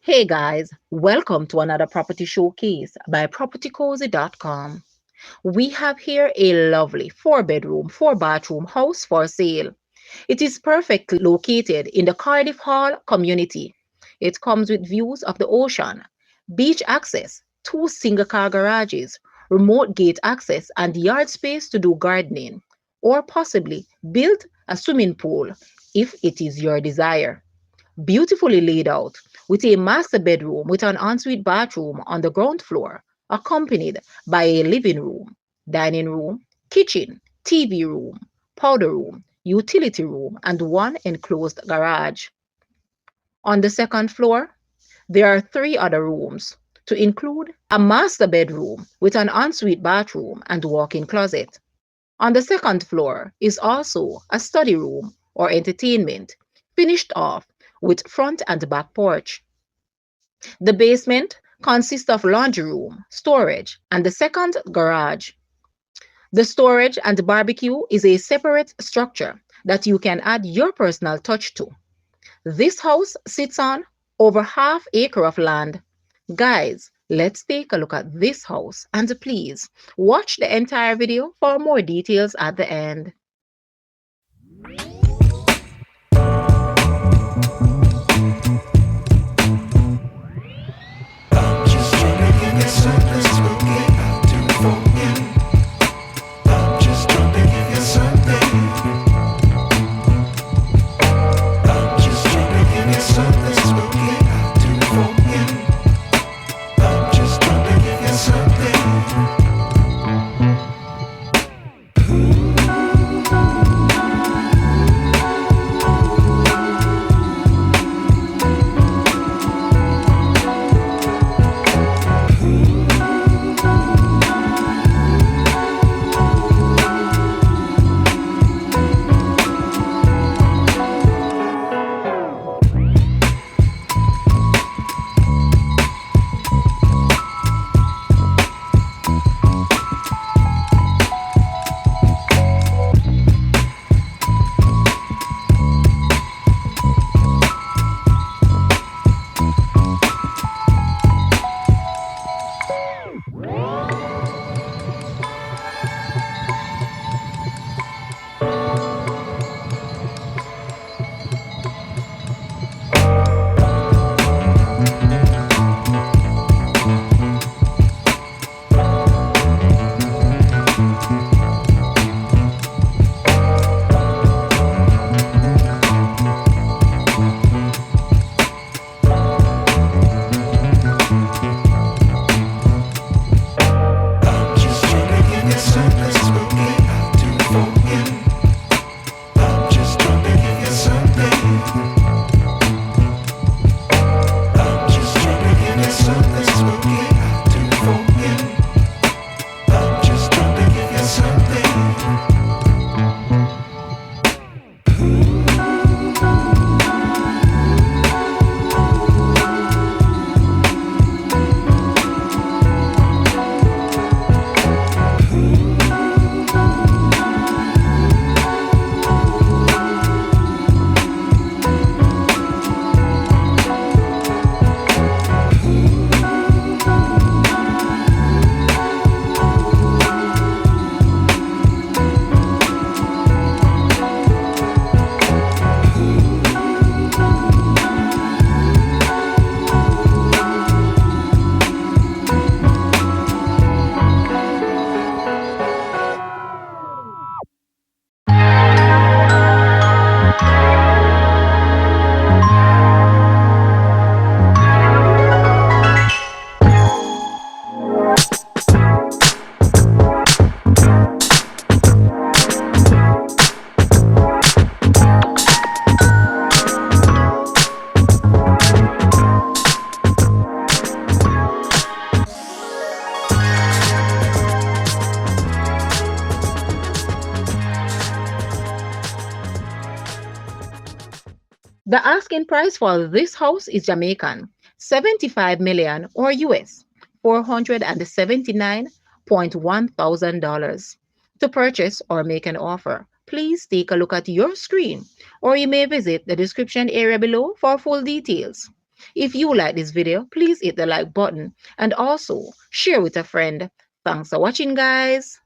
Hey guys, welcome to another property showcase by propertycozy.com. We have here a lovely 4 bedroom, 4 bathroom house for sale. It is perfectly located in the Cardiff Hall community. It comes with views of the ocean, beach access, 2 single car garages, remote gate access, and yard space to do gardening, or possibly build a swimming pool if it is your desire. Beautifully laid out, with a master bedroom with an ensuite bathroom on the ground floor, accompanied by a living room, dining room, kitchen, TV room, powder room, utility room, and one enclosed garage. On the second floor, there are 3 other rooms, to include a master bedroom with an ensuite bathroom and walk-in closet. On the second floor is also a study room or entertainment, finished off with front and back porch. The basement consists of laundry room, storage, and the second garage. The storage and barbecue is a separate structure that you can add your personal touch to. This house sits on over half-acre of land. Guys, let's take a look at this house and please watch the entire video for more details at the end. I'm just trying to give you something spooky to forget. I'm just trying to give you something. I'm just trying to give you something spooky to forget. I'm just trying to give you something. I'm just trying to give you something spooky to forget. I'm just trying to give you something. I'm just trying to give you something spooky to forget. I'm just trying to give you something. The asking price for this house is Jamaican, 75 million or US, $479,100. To purchase or make an offer, please take a look at your screen or you may visit the description area below for full details. If you like this video, please hit the like button and also share with a friend. Thanks for watching, guys.